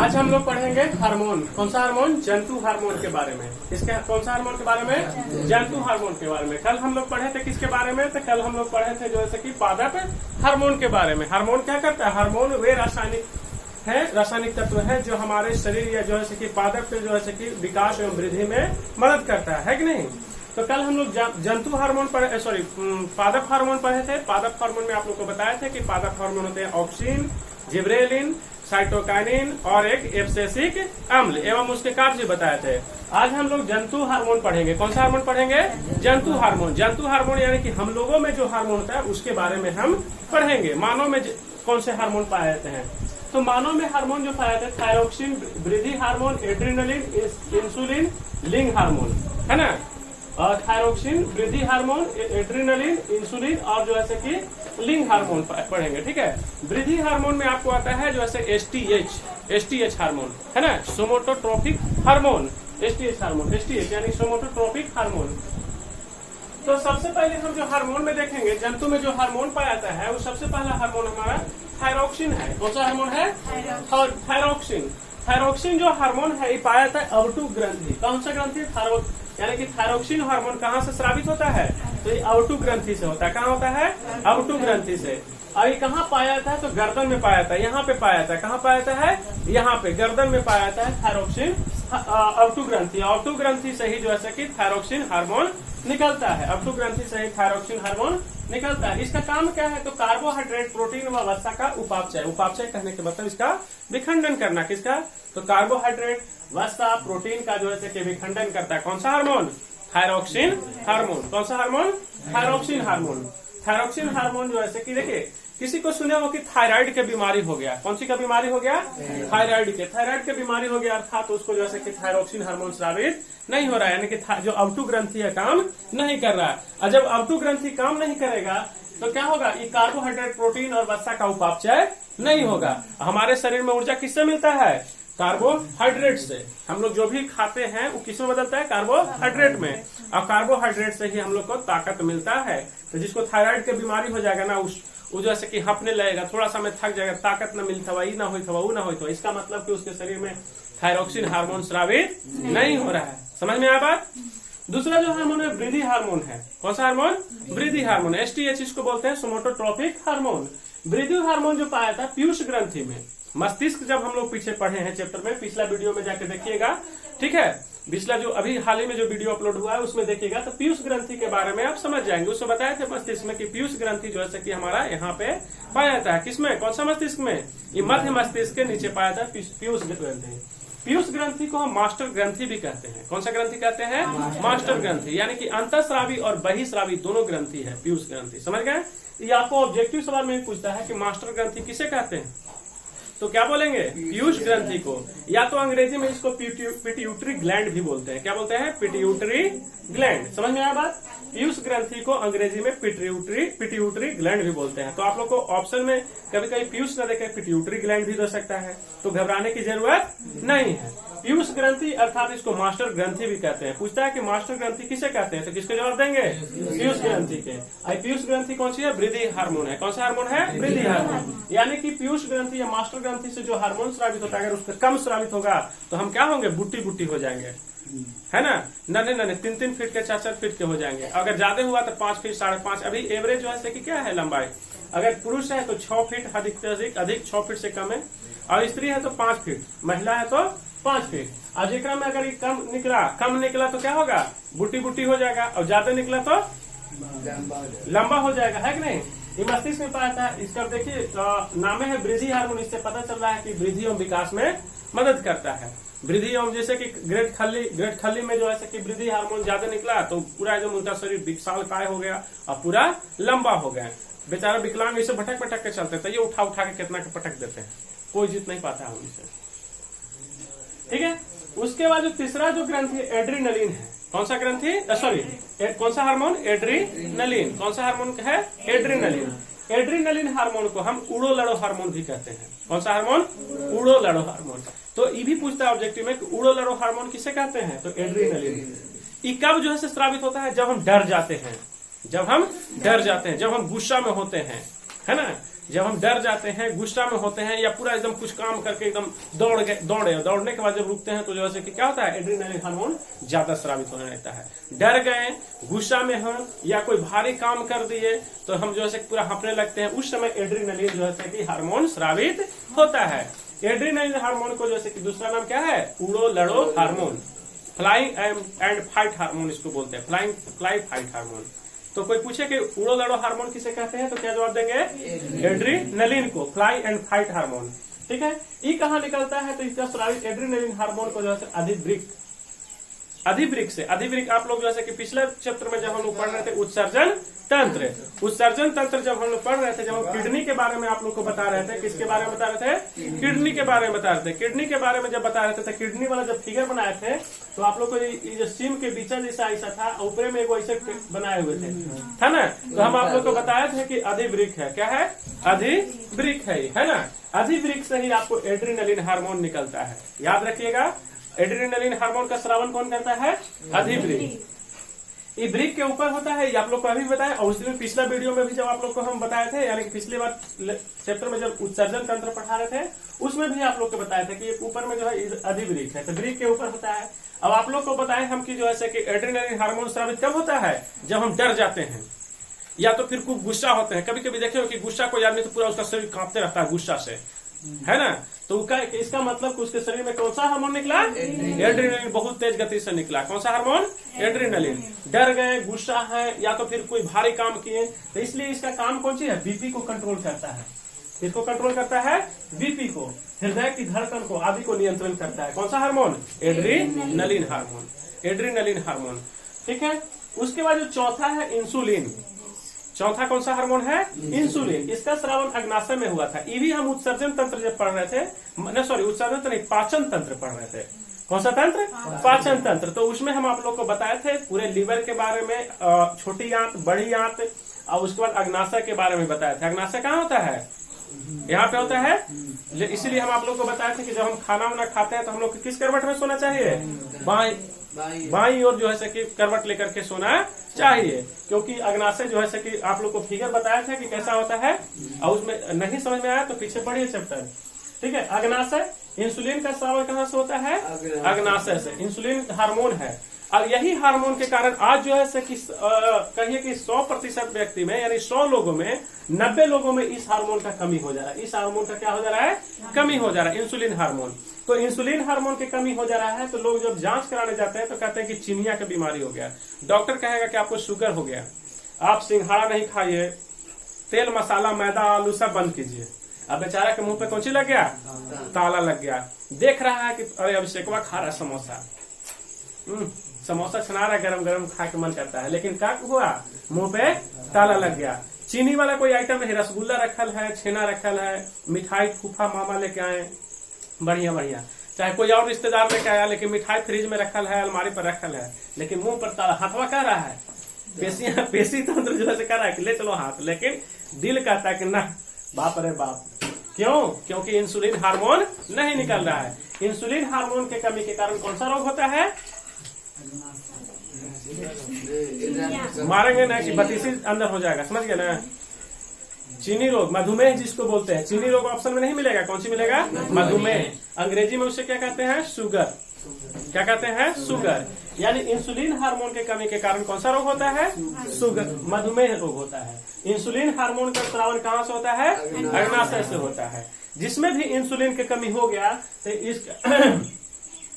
आज हम लोग पढ़ेंगे हार्मोन। कौन सा हार्मोन? जंतु हार्मोन के बारे में। इसके कौन सा हार्मोन के बारे में? जंतु हार्मोन के बारे में। कल हम लोग पढ़े थे किसके बारे में? तो कल हम लोग पढ़े थे जैसे कि पादप हार्मोन के बारे में। हार्मोन क्या करता है? हार्मोन वे रासायनिक तत्व है जो हमारे शरीर या जो है कि पादप के जो है कि विकास एवं वृद्धि में मदद करता है कि नहीं। तो कल हम लोग जंतु हार्मोन पढ़े, पादप हार्मोन पढ़े थे। पादप हार्मोन में आप लोग को बताया था कि पादप हार्मोन होते हैं ऑक्सिन, जिब्रेलिन, साइटोकाइनिन और एक एब्सिसिक अम्ल एवं उसके कार्य बताए थे। आज हम लोग जंतु हार्मोन पढ़ेंगे। कौन सा हार्मोन पढ़ेंगे? जंतु हार्मोन। जंतु हार्मोन यानी कि हम लोगों में जो हार्मोन होता है उसके बारे में हम पढ़ेंगे। मानव में कौन से हार्मोन पाए जाते हैं? तो मानव में हार्मोन जो पाए जाते हैं थायरोक्सिन, वृद्धि हार्मोन, एड्रिनलिन, इंसुलिन, लिंग हार्मोन, है ना। और थायरोक्सिन, वृद्धि हार्मोन, एड्रिनलिन, इंसुलिन और जो है कि लिंग हार्मोन पढ़ेंगे। ठीक है। वृद्धि हार्मोन में आपको आता है जो है एसटीएच हार्मोन, है ना, सोमोटोट्रोपिक हार्मोन। एसटीएच हार्मोन, एसटीएच यानी सोमोटोट्रोपिक हार्मोन। तो सबसे पहले हम जो हार्मोन में देखेंगे, जंतु में जो हार्मोन पाया जाता है वो सबसे पहला हार्मोन हमारा थायरोक्सिन है। कौन सा हार्मोन है? थायरोक्सिन। थायरोक्सिन जो हार्मोन है ये पाया जाता है अवटु ग्रंथि। कौन सा ग्रंथि? यानी कि थायरोक्सिन हार्मोन कहाँ से स्रावित होता है? तो ये अवटु ग्रंथि से होता है। कहाँ होता है? अवटु ग्रंथि से। और ये कहाँ पाया जाता है? तो गर्दन में पाया जाता है। यहाँ पे पाया जाता है। कहाँ पाया जाता है? यहाँ पे गर्दन में पाया जाता है थायरोक्सिन अवटु ग्रंथि। अवटु ग्रंथि से ही जो है कि थायरोक्सिन हार्मोन निकलता है। अवटु ग्रंथि से ही थायरोक्सिन हार्मोन निकलता है। इसका काम क्या है? तो कार्बोहाइड्रेट, प्रोटीन व वसा का उपापचय। उपापचय कहने के मतलब इसका विखंडन करना। किसका? तो कार्बोहाइड्रेट, वसा, प्रोटीन का जो है कि विखंडन करता है। कौन सा हार्मोन? Thyroxine hormone. कौन सा hormone? Thyroxine hormone. Thyroxine hormone जो है कि देखिए, किसी को सुने हो कि थायराइड की बीमारी हो गया। कौन सी का बीमारी हो गया? थायराइड की बीमारी हो गया, अर्थात उसको जो है कि थायरोक्सिन हार्मोन स्रावित नहीं हो रहा है, यानी कि जो अवटु ग्रंथि है काम नहीं कर रहा है। और जब अवटु ग्रंथि काम नहीं करेगा तो क्या होगा? ये कार्बोहाइड्रेट, प्रोटीन और वसा का उपापचय नहीं होगा। हमारे शरीर में ऊर्जा किससे मिलता है? कार्बोहाइड्रेट से। हम लोग जो भी खाते हैं वो किसमें बदलता है? कार्बोहाइड्रेट में। और कार्बोहाइड्रेट से ही हम लोग को ताकत मिलता है। तो जिसको थायराइड की बीमारी हो जाएगा ना, वो जैसे कि हपने लगेगा, थोड़ा सा में थक जाएगा, ताकत न मिलता हुआ, ना हो, इसका मतलब कि उसके शरीर में थायरोक्सिन हार्मोन स्रावित नहीं हो रहा है। समझ में आया बात? दूसरा जो हार्मोन है वृद्धि हार्मोन है। कौन सा हार्मोन? वृद्धि हार्मोन। एसटीएच इसको बोलते हैं सोमोटोट्रोपिक हार्मोन। वृद्धि हार्मोन जो पाया था पीयूष ग्रंथि में। मस्तिष्क जब हम लोग पीछे पढ़े हैं चैप्टर में, पिछला वीडियो में जाके देखिएगा। ठीक है। पिछला जो अभी हाल ही में जो वीडियो अपलोड हुआ है उसमें देखिएगा तो पीयूष ग्रंथि के बारे में आप समझ जाएंगे। उसमें बताया थे मस्तिष्क में कि पीयूष ग्रंथि जो है कि हमारा यहाँ पे पाया जाता है। किसमें? कौन सा मस्तिष्क में? ये मध्य मस्तिष्क के नीचे पाया जाता है पीयूष ग्रंथि। पीयूष ग्रंथि को हम मास्टर ग्रंथि भी कहते हैं। कौन सा ग्रंथि कहते हैं? मास्टर ग्रंथि। यानी कि अंतःस्रावी और बहिःस्रावी दोनों ग्रंथि है पीयूष ग्रंथि। समझ गए? ये आपको ऑब्जेक्टिव सवाल में पूछता है कि मास्टर ग्रंथि किसे कहते हैं, तो क्या बोलेंगे? पीयूष ग्रंथि को। या तो अंग्रेजी में इसको पिट्यूटरी ग्लैंड भी बोलते हैं। क्या बोलते हैं? Pituitary gland. समझ में आया बात? पीयूष ग्रंथि को अंग्रेजी में पिट्यूटरी ग्लैंड भी बोलते हैं। तो आप लोग को ऑप्शन में कभी कभी पीयूष न देखे पिट्यूटरी ग्लैंड भी दे सकता है, तो घबराने की जरूरत नहीं है। पीयूष ग्रंथि अर्थात इसको मास्टर ग्रंथि भी कहते हैं। पूछता है कि मास्टर ग्रंथि किसे कहते हैं, तो किसके जवाब देंगे? पीयूष ग्रंथि के। पीयूष ग्रंथि कौन सी है? वृद्धि हार्मोन है। कौन सा हार्मोन है? वृद्धि हार्मोन। यानी कि पीयूष ग्रंथि या मास्टर ग्रंथि से जो हार्मोन स्रावित होता है, अगर उसका कम स्रावित होगा तो हम क्या होंगे? बुट्टी हो जाएंगे, है ना। नन्हे 3 फीट के 4 फीट के हो जाएंगे। अगर ज्यादा हुआ तो 5 फीट 5.5। अभी एवरेज जो है कि क्या है लंबाई? अगर पुरुष है तो 6 फीट, अधिक 6 फीट से कम है। और स्त्री है तो 5 फीट, महिला है तो 5 फीट। और जिक्र में अगर कम निकला तो क्या होगा? बुट्टी हो जाएगा। और ज्यादा निकला तो लंबा हो जाएगा, है कि नहीं। ये मस्तिष्क में पाया था। इसका देखिए नाम है वृद्धि हार्मोन। इससे पता चल रहा है कि वृद्धि एवं विकास में मदद करता है। वृद्धि एवं जैसे कि ग्रेट खल्ली में जो है कि वृद्धि हार्मोन ज्यादा निकला तो पूरा जो उनका शरीर विशाल काय हो गया और पूरा लंबा हो गया। बेचारा विकलांग इसे भटक के चलते थे, ये उठा के कितना के पटक देते हैं, कोई जीत नहीं पाता है उनसे। ठीक है। उसके बाद जो तीसरा जो ग्रंथि एड्रिनलिन है। कौन सा ग्रंथि? कौन सा हार्मोन? एड्रिनलिन। कौन सा हार्मोन है? एड्रिनलिन। एड्रिनलिन हार्मोन को हम उड़ो लड़ो हार्मोन भी कहते हैं। कौन सा हार्मोन? उड़ो लड़ो हार्मोन। तो ये भी पूछता है ऑब्जेक्टिव में कि उड़ो लड़ो हार्मोन किसे कहते हैं, तो एड्रिनलिन। ये कब जो है स्रावित होता है? जब हम डर जाते हैं, जब हम गुस्सा में होते हैं, है ना। जब हम डर जाते हैं, गुस्सा में होते हैं, या पूरा एकदम कुछ काम करके एकदम दौड़ने के बाद जब रुकते हैं तो जो है कि क्या होता है, एड्रेनलिन हार्मोन ज्यादा स्रावित होने लगता है। डर गए, गुस्सा में हो, या कोई भारी काम कर दिए तो हम जो है पूरा हाँफने लगते हैं, उस समय एड्रेनलिन जो है कि हार्मोन स्रावित होता है। एड्रेनलिन हार्मोन को जैसे कि दूसरा नाम क्या है, उड़ो लड़ो hormone, flying and fight hormone इसको बोलते हैं, फ्लाई फाइट हार्मोन। तो कोई पूछे कि उड़ो लड़ो हार्मोन किसे कहते हैं, तो क्या जवाब देंगे, एड्रेनलिन को, फ्लाई एंड फाइट हार्मोन। ठीक है, ये कहाँ निकलता है, तो इसका स्रावित एड्रेनलिन हार्मोन को जो है अधिवृक्क से, अधिवृक्क आप लोग जो है कि पिछले चैप्टर में जब हम लोग पढ़ रहे थे उत्सर्जन तंत्र जब हम लोग पढ़ रहे थे, जब हम किडनी के बारे में आप लोग को बता रहे थे, किसके बारे में बता रहे थे, किडनी के बारे में बता रहे थे। किडनी के बारे में जब बता रहे थे तो किडनी वाला जब फिगर बनाए थे तो आप लोग को ये जो सिम के बीचा जैसा ऐसा था, ऊपर में एगो ऐसे बनाए हुए थे, था ना। तो हम आप लोग को बताया था कि अधिवृक्क है, क्या है, अधिवृक्क है ना। अधिवृक्क से ही आपको एड्रेनलिन हार्मोन निकलता है, याद रखिएगा। एड्रेनलिन हार्मोन का स्रावन कौन करता है, अधिवृक्क। ये वृक्क के ऊपर होता है, ये आप लोग को अभी बताया, और उस दिन पिछला वीडियो में भी जब आप लोग को हम बताए थे, यानी कि पिछली बार चैप्टर में जब उत्सर्जन तंत्र पढ़ा रहे थे उसमें भी आप लोग को बताया था कि ऊपर में जो है अधिवृक्क है, तो वृक्क के ऊपर होता है। अब आप लोग को बताए हम कि जो है कि एड्रेनलिन हार्मोन स्रावित कब होता है, जब हम डर जाते हैं या तो फिर खूब गुस्सा होते हैं। कभी कभी देखे हो कि गुस्सा कोई आदमी तो पूरा उसका शरीर कांपते रहता है गुस्सा से, है ना। तो इसका मतलब कि उसके शरीर में कौन सा हार्मोन निकला, एड्रेनलिन बहुत तेज गति से निकला। कौन सा हार्मोन, एड्रेनलिन। डर गए, गुस्सा है, या तो फिर कोई भारी काम किए, तो इसलिए इसका काम कौन सी है, बीपी को कंट्रोल करता है। किसको कंट्रोल करता है, बीपी को, हृदय की धड़कन को, आदि को नियंत्रण करता है। कौन सा hormone, adrenaline hormone, adrenaline hormone. ठीक है, उसके बाद जो चौथा है इंसुलिन। चौथा कौन सा हार्मोन है, इंसुलिन। इसका स्रावन अग्नाशय में हुआ था। ये भी हम उत्सर्जन तंत्र जब पढ़ रहे थे, उत्सर्जन तंत्र नहीं, पाचन तंत्र पढ़ रहे थे। कौन सा तंत्र, पाचन तंत्र। तो उसमें हम आप लोग को बताए थे पूरे लीवर के बारे में, छोटी आंत, बड़ी आंत, और उसके बाद अग्नाशय के बारे में बताया था। अग्नाशय कहाँ होता है, यहाँ पे होता है। इसीलिए हम आप लोग को बताए थे कि जब हम खाना वाना खाते हैं तो हम लोग को किस करवट में सोना चाहिए, बाई और जो है कि करवट लेकर के सोना चाहिए, क्योंकि अग्नाशय जो है कि आप लोग को फिगर बताया था कि कैसा होता है, और उसमें नहीं समझ में आया तो पीछे पढ़िए चैप्टर। ठीक है, अग्नाशय। इंसुलिन का स्रावन कहाँ से होता है, अग्नाशय से। इंसुलिन हार्मोन है, और यही हार्मोन के कारण आज जो है कि कहिए कि 100% व्यक्ति में, यानी 100 लोगों में 90 लोगों में इस हार्मोन का कमी हो जा रहा है। इस हार्मोन का क्या हो जा रहा है, कमी हो जा रहा है, इंसुलिन हार्मोन। तो इंसुलिन हार्मोन की कमी हो जा रहा है तो लोग जब जांच कराने जाते हैं तो कहते हैं कि चिनिया की बीमारी हो गया। डॉक्टर कहेगा कि आपको शुगर हो गया, आप सिंघाड़ा नहीं खाइए, तेल मसाला मैदा आलू सब बंद कीजिए। अब बेचारा के मुंह पे कौन सी लग गया, ताला लग गया। देख रहा है कि अरे अभिषेकवा खा रहा समोसा, समोसा छना रहा, गरम गरम खा के मन करता है, लेकिन क्या हुआ, मुंह पे ताला लग गया। चीनी वाला कोई आइटम नहीं, रसगुल्ला रखल है, छेना रखल है, मिठाई फूफा मामा लेके आए बढ़िया बढ़िया, चाहे कोई और रिश्तेदार लेके आया, लेकिन मिठाई फ्रिज में रखल है, अलमारी पर रखल है, लेकिन मुंह पर ताला। हाथवा कह रहा है, पेशी तंत्र जो है कह रहा है कि ले चलो हाथ, लेकिन दिल कहता है कि ना बाप अरे बाप। क्यों, क्योंकि इंसुलिन हार्मोन नहीं निकल रहा है। इंसुलिन हार्मोन के कमी के कारण कौन सा रोग होता है, मारेंगे ना कि बत्तीसी अंदर हो जाएगा, समझ गए ना। चीनी रोग, मधुमेह जिसको बोलते हैं, चीनी रोग ऑप्शन में नहीं मिलेगा, कौन सी मिलेगा, मधुमेह। अंग्रेजी में उसे क्या कहते हैं, शुगर। क्या कहते हैं, शुगर। यानी इंसुलिन हार्मोन के कमी के कारण कौन सा रोग होता है, शुगर, मधुमेह रोग होता है। इंसुलिन हार्मोन का स्रावन कहाँ से होता है, अग्नाशय से होता है। जिसमें भी इंसुलिन की कमी हो गया तो इस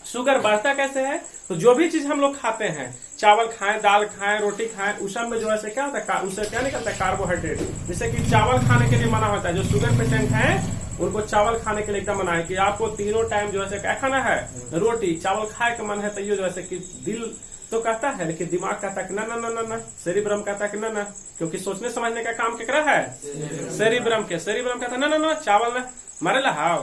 शुगर बढ़ता कैसे है, तो जो भी चीज हम लोग खाते हैं, चावल खाएं, दाल खाएं, रोटी खाएं, उस सब में जो है क्या होता है, उससे क्या निकलता है, कार्बोहाइड्रेट। जैसे कि चावल खाने के लिए मना होता है, जो शुगर पेशेंट हैं उनको चावल खाने के लिए एकदम मना है कि आपको तीनों टाइम जो है क्या खाना है, रोटी। चावल खाए का मन है तो ये जो है कि दिल तो कहता है, लेकिन दिमाग कहता है कि ना ना ना ना ना, सेरिब्रम कहता है कि ना ना, क्योंकि सोचने समझने का काम केकरा है, सेरिब्रम के। सेरिब्रम कहता है ना ना ना, चावल ना मारे लहाओ,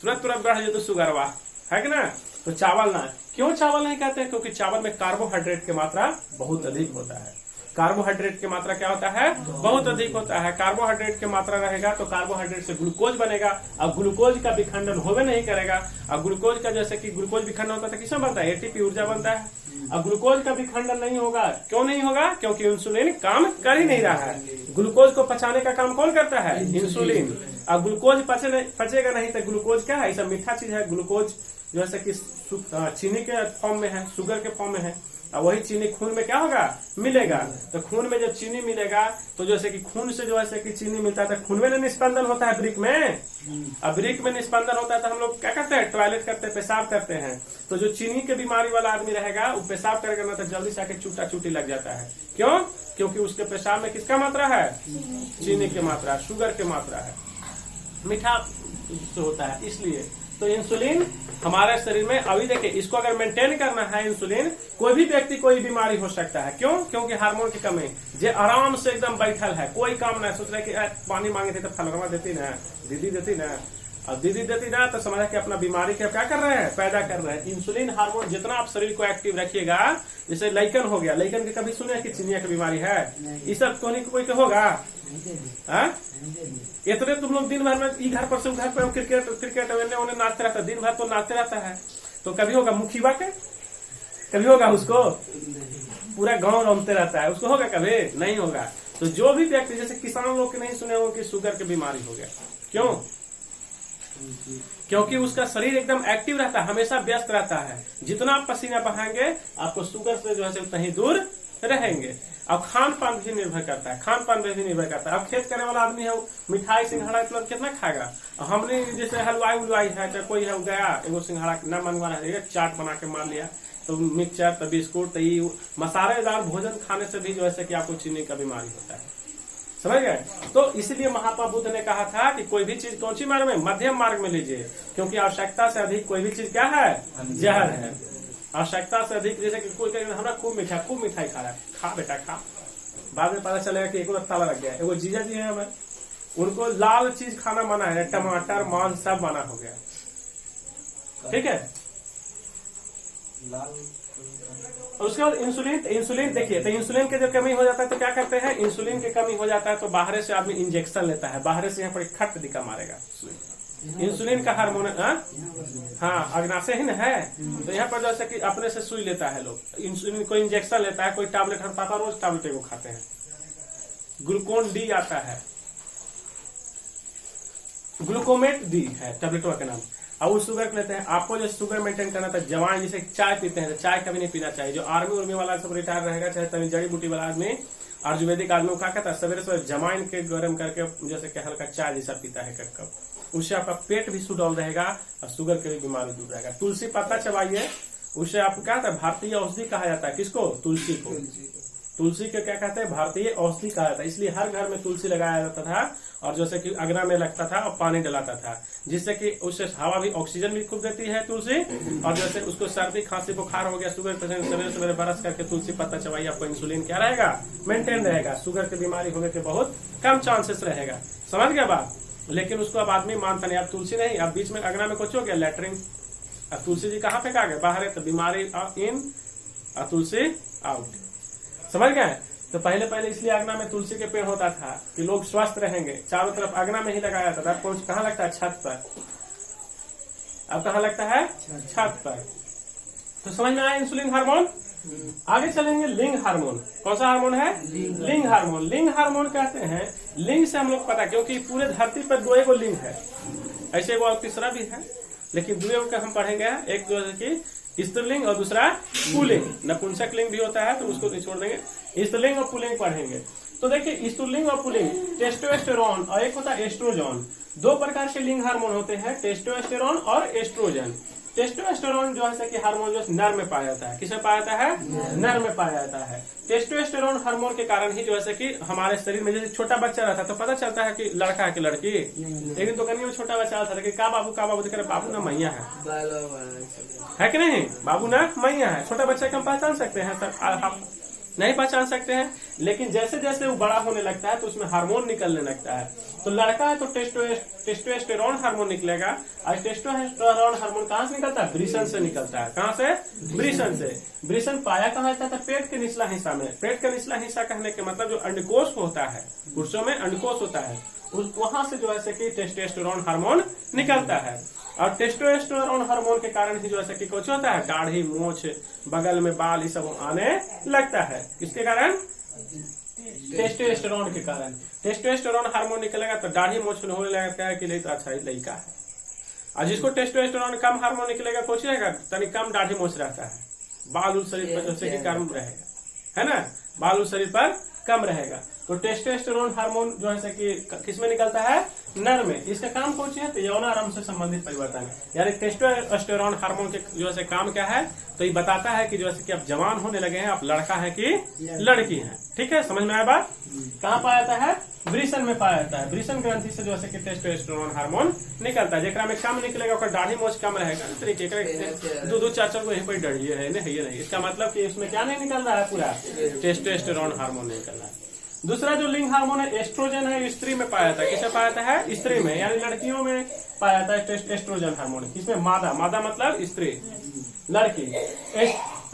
तुरंत तुरंत बढ़ जाए तो शुगर वाह, है कि ना। तो चावल ना, क्यों चावल नहीं कहते हैं, क्योंकि चावल में कार्बोहाइड्रेट की मात्रा बहुत अधिक होता है। कार्बोहाइड्रेट की मात्रा क्या होता है, बहुत अधिक होता है। कार्बोहाइड्रेट की मात्रा रहेगा तो कार्बोहाइड्रेट से ग्लूकोज बनेगा, अब ग्लूकोज का विखंडन होवे नहीं करेगा। अब ग्लूकोज का जैसे कि ग्लूकोज विखंडन होता है किसमें बनता है, एटीपी ऊर्जा बनता है। अब ग्लूकोज का विखंडन नहीं होगा, क्यों नहीं होगा, क्योंकि इंसुलिन काम कर ही नहीं रहा है। ग्लूकोज को पचाने का काम कौन करता है, इंसुलिन। अब ग्लूकोज पचेगा नहीं तो ग्लूकोज क्या है, ऐसा मीठा चीज है। ग्लूकोज जैसे कि चीनी के फॉर्म में है, शुगर के फॉर्म में है, और वही चीनी खून में क्या होगा, मिलेगा। तो खून में जब चीनी मिलेगा तो जैसे कि खून से जो है कि चीनी मिलता है तो खून में निस्पंदन होता है ब्रिक में। अब ब्रिक में निस्पंदन होता है तो हम लोग क्या करते हैं, टॉयलेट करते हैं, पेशाब करते हैं। तो जो चीनी के बीमारी वाला आदमी रहेगा वो पेशाब करेगा ना तो जल्दी से आके चूटा चूटी लग जाता है। क्यों, क्योंकि उसके पेशाब में किसका मात्रा है, चीनी की मात्रा, शुगर की मात्रा है, मीठा होता है। इसलिए तो इंसुलिन हमारे शरीर में, अभी देखिए इसको अगर मेंटेन करना है इंसुलिन, कोई भी व्यक्ति कोई बीमारी हो सकता है। क्यों, क्योंकि हार्मोन की कमी। जो आराम से एकदम बैठल है, कोई काम नहीं, सोच रहे कि पानी मांगे थे तो फलरमा देती ना, दीदी देती ना, और दीदी देती ना तो समझा कि अपना बीमारी के क्या कर रहे हैं, पैदा कर रहे हैं। इंसुलिन हार्मोन जितना आप शरीर को एक्टिव रखिएगा, जैसे लइकन हो गया, लइकन के कभी सुने कि चिनिया की बीमारी है, ये सब कोई के होगा। इतने तुम लोग दिन भर में घर पर से घर पर क्रिकेट उन्हें नाचते रहता है, दिन भर तो नाचते रहता है, तो कभी होगा मुखिया के, कभी होगा उसको, पूरा गांव रमते रहता है, उसको होगा, कभी नहीं होगा। तो जो भी व्यक्ति, जैसे किसान लोग के नहीं सुने हो कि शुगर की बीमारी हो गया, क्यों, क्योंकि उसका शरीर एकदम एक्टिव रहता है, हमेशा व्यस्त रहता है। जितना आप पसीना बहाएंगे आपको शुगर से जो है उतना ही दूर रहेंगे। अब खान पान भी निर्भर करता है, खान पान पे भी निर्भर करता है। अब खेत करने वाला आदमी है, मिठाई सिंघाड़ा मतलब कितना खाएगा। हमने जैसे हलवाई उलवाई है, चाहे कोई है गया एगो सिंघाड़ा न मनवाना है, चाट बना के मान लिया, तो मिक्सचर, तो बिस्कुट, तो ये मसालेदार भोजन खाने से भी जो है कि आपको चीनी का बीमारी होता है, समझ गए। तो इसलिए महात्मा बुद्ध ने कहा था कि कोई भी चीज कौन सी मार्ग में, मध्यम मार्ग में लीजिए, क्योंकि आवश्यकता से अधिक कोई भी चीज क्या है, जहर है। आवश्यकता से अधिक, जैसे कि कोई कहेगा हमरा खूब मिठाई खा रहा है, खा बेटा खा, बाद में पता चलेगा कि एक ताला लग गया। एगो जीजा जी है हमारे, उनको लाल चीज खाना मना है, टमाटर मांस सब मना हो गया, ठीक है। और उसके बाद इंसुलिन देखिए, तो इंसुलिन के जब कमी हो जाता है तो क्या करते हैं, इंसुलिन की कमी हो जाता है तो बाहर से आदमी इंजेक्शन लेता है, बाहर से यहाँ पर खट दिखा मारेगा। इंसुलिन का हार्मोन, हाँ अग्नाशयहीन है, तो यहाँ पर जैसे कि अपने से सुई लेता है लोग, इंसुलिन कोई इंजेक्शन लेता है, कोई टैबलेट, हम पापा रोज टैबलेट को खाते हैं। ग्लूकोन डी आता है, ग्लूकोमेट डी है टैबलेटों का नाम। अब उस शुगर लेते हैं, आपको जो शुगर मेंटेन करना था, जवान जैसे चाय पीते हैं तो चाय कभी नहीं पीना चाहिए। जो आर्मी उर्मी वाला सब रिटायर रहेगा, चाहे तभी जड़ी बूटी वाला आदमी, आयुर्वेदिक आदमी क्या कहता है, सवेरे सवेरे जमाइन के गर्म करके जैसे कि हल्का चाय जैसा पीता है कप, उससे आपका पेट भी सुडौल रहेगा और शुगर की भी बीमारी दूर रहेगा। तुलसी पत्ता चबाइए, उससे आपको क्या कहता है, भारतीय औषधि कहा जाता है। किसको, तुलसी को। तुलसी के क्या कहते हैं, भारतीय औषधि कहा जाता है। इसलिए हर घर में तुलसी लगाया जाता था, और जैसे कि अगना में लगता था और पानी डलाता था, जिससे कि उससे हवा भी, ऑक्सीजन भी खूब देती है तुलसी। और जैसे उसको सर्दी खांसी बुखार हो गया, शुगर पेशेंट सवेरे सवेरे बरस करके तुलसी पत्ता चबाइए, आपको इंसुलिन क्या रहेगा, मेंटेन रहेगा, शुगर की बीमारी होने के बहुत कम चांसेस रहेगा। समझ गया बात। लेकिन उसको अब आदमी मानता नहीं, अब तुलसी नहीं, अब बीच में अगना में कुछ हो गया, लैटरिन, अब तुलसी जी कहाँ पे आ गए, बाहर है, तो बीमारी इन और तुलसी आउट। समझ गए। तो पहले इसलिए अगना में तुलसी के पेड़ होता था कि लोग स्वस्थ रहेंगे, चारों तरफ अगना में ही लगाया जाता था। अब कहाँ लगता है, छत पर। अब कहाँ लगता है, छत पर। तो समझ में आया इंसुलिन हार्मोन। आगे चलेंगे लिंग हार्मोन। कौन सा हार्मोन है, लिंग हार्मोन। लिंग हार्मोन कहते हैं, लिंग से हम लोग पता, क्योंकि पूरे धरती पर 2 लिंग है, ऐसे वो तीसरा भी है, लेकिन 2 का हम पढ़ेंगे। एक जो है कि स्त्रीलिंग और दूसरा पुल्लिंग। नपुंसक लिंग भी होता है तो उसको छोड़ देंगे, स्त्रीलिंग और पुल्लिंग पढ़ेंगे। तो देखिए स्त्रीलिंग और पुल्लिंग, टेस्टोस्टेरोन और एक होता है एस्ट्रोजन। 2 प्रकार के लिंग हार्मोन होते हैं, टेस्टोस्टेरोन और एस्ट्रोजन। टेस्टोस्टेरोन जो है कि हार्मोन जो नर में पाया जाता है, किसमें पाया जाता है, नर में पाया जाता है। टेस्टोस्टेरोन हार्मोन के कारण ही जो है कि हमारे शरीर में, जैसे छोटा बच्चा रहता है तो पता चलता है कि लड़का है कि लड़की। लेकिन तो कहीं में छोटा बच्चा रहता है, का बाबू दिख रहा, बाबू ना मैया है कि नहीं, बाबू ना मैया है। छोटा बच्चा को हम पहचान सकते हैं सर, नहीं पहचान सकते हैं। लेकिन जैसे जैसे वो बड़ा होने लगता है तो उसमें हार्मोन निकलने लगता है। तो लड़का है तो टेस्टोस्टेरोन हार्मोन निकलेगा। और टेस्टोस्टेरोन हार्मोन कहाँ से निकलता है? वृषण से निकलता है। कहाँ से? वृषण से। वृषण पाया कहाँ जाता है? पेट के निचला हिस्सा में। पेट का निचला हिस्सा कहने के मतलब जो अंडकोश होता है, पुरुषों में अंडकोश होता है, वहां से जो है कि टेस्टोस्टेरोन हार्मोन निकलता है। और टेस्टोस्टेरोन हार्मोन के कारण ही जो है कि कुछ होता है, दाढ़ी, मूछ, बगल में बाल, ये सब आने लगता है। किसके कारण? टेस्टोस्टेरोन के कारण। टेस्टोस्टेरोन हार्मोन निकलेगा तो दाढ़ी, मूछ होने लगता है कि नहीं तो अच्छा लड़का है। और जिसको टेस्टोस्टेरोन कम हार्मोन निकलेगा कुछ रहेगा, तनी कम दाढ़ी मूछ रहता है, बाल शरीर पर जैसे कि कम रहेगा, है ना, बाल शरीर पर कम रहेगा। तो टेस्टोस्टेरोन हार्मोन जो है कि किसमें निकलता है? नर में। इसका काम कौन सी है? तो यौनारंभ से संबंधित परिवर्तन है। यानी टेस्टोस्टेरोन हार्मोन के जो है काम क्या है? तो ये बताता है कि जो है कि आप जवान होने लगे हैं, आप लड़का है कि लड़की है। ठीक है, समझ में आया बात? कहाँ पाया जाता है? वृषण में पाया जाता है। वृषण ग्रंथि से जो है कि टेस्टोस्टेरोन हार्मोन निकलता है। जेकरा में कम निकलेगा और दाढ़ी मोछ कम रहेगा, तरीके दो चार को यहीं पर डरिए है नहीं। इसका मतलब कि इसमें क्या नहीं निकल रहा है? पूरा टेस्टोस्टेरोन हार्मोन नहीं निकल रहा है। दूसरा जो लिंग हार्मोन है एस्ट्रोजन है, स्त्री में पाया जाता है। किसे पाया जाता है? स्त्री में, यानी लड़कियों में पाया जाता है एस्ट्रोजन हार्मोन। किसमें? मादा। मादा मतलब स्त्री, लड़की।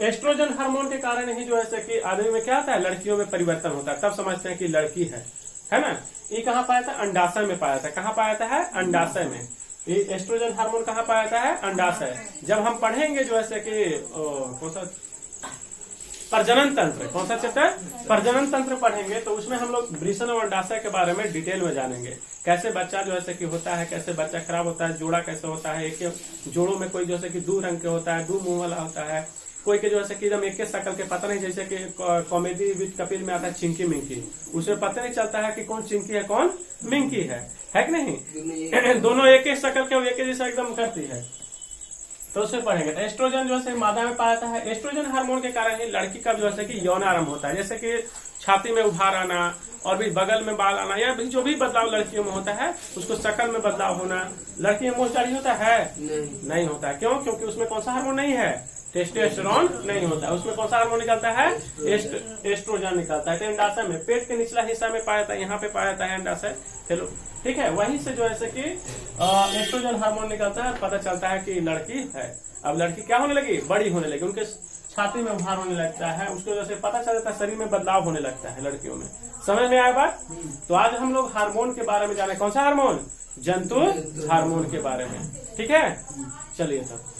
एस्ट्रोजन हार्मोन के कारण ही जो है कि आदमी में क्या होता है? लड़कियों में परिवर्तन होता है, तब समझते हैं कि लड़की है ना। ये कहाँ पाया जाता है? अंडाशय में पाया जाता है। कहाँ पाया जाता है? अंडाशय में। ये एस्ट्रोजन हार्मोन कहाँ पाया जाता है? अंडाशय। जब हम पढ़ेंगे जो है कि कौन सा प्रजनन तंत्र, कौन सा चैप्टर? प्रजनन तंत्र पढ़ेंगे तो उसमें हम लोग वृषण और अंडाशय के बारे में डिटेल में जानेंगे। कैसे बच्चा जो है कि होता है, कैसे बच्चा खराब होता है, जोड़ा कैसे होता है, एक जोड़ों में कोई जो है कि 2 रंग के होता है, 2 मुंह वाला होता है, कोई के जो है कि एकदम एक शक्ल के पता नहीं, जैसे कि कॉमेडी विद कपिल में आता है चिंकी मिंकी, उसमें पता नहीं चलता है कि कौन चिंकी है कौन मिंकी है कि नहीं? दोनों एक ही शक्ल के, एक जैसा एकदम करती है। तो उससे पढ़ेंगे। एस्ट्रोजन जो है मादा में पाया जाता है। एस्ट्रोजन हार्मोन के कारण ही लड़की का जो है कि यौनारंभ होता है। जैसे कि छाती में उभार आना और भी बगल में बाल आना, या भी जो भी बदलाव लड़कियों में होता है, उसको शक्ल में बदलाव होना। लड़की में मोछदाढ़ी होता है? नहीं होता है। क्यों? क्योंकि उसमें कौन सा हार्मोन नहीं है? टेस्टोस्टेरोन नहीं होता है। उसमें कौन सा हार्मोन निकलता है? एस्ट्रोजन निकलता है। तो अंडाशय में, पेट के निचला हिस्सा में पाया जाता है, यहाँ पे पाया जाता है अंडाशय। चलो ठीक है, वहीं से जो है कि एस्ट्रोजन हार्मोन निकलता है, पता चलता है कि लड़की है। अब लड़की क्या होने लगी? बड़ी होने लगी, उनके छाती में उभार होने लगता है, उसकी वजह से पता चल जाता है, शरीर में बदलाव होने लगता है लड़कियों में। समझ में आया बात? तो आज हम लोग हार्मोन के बारे में जाने। कौन सा हार्मोन? जंतु हार्मोन के बारे में। ठीक है, चलिए तब।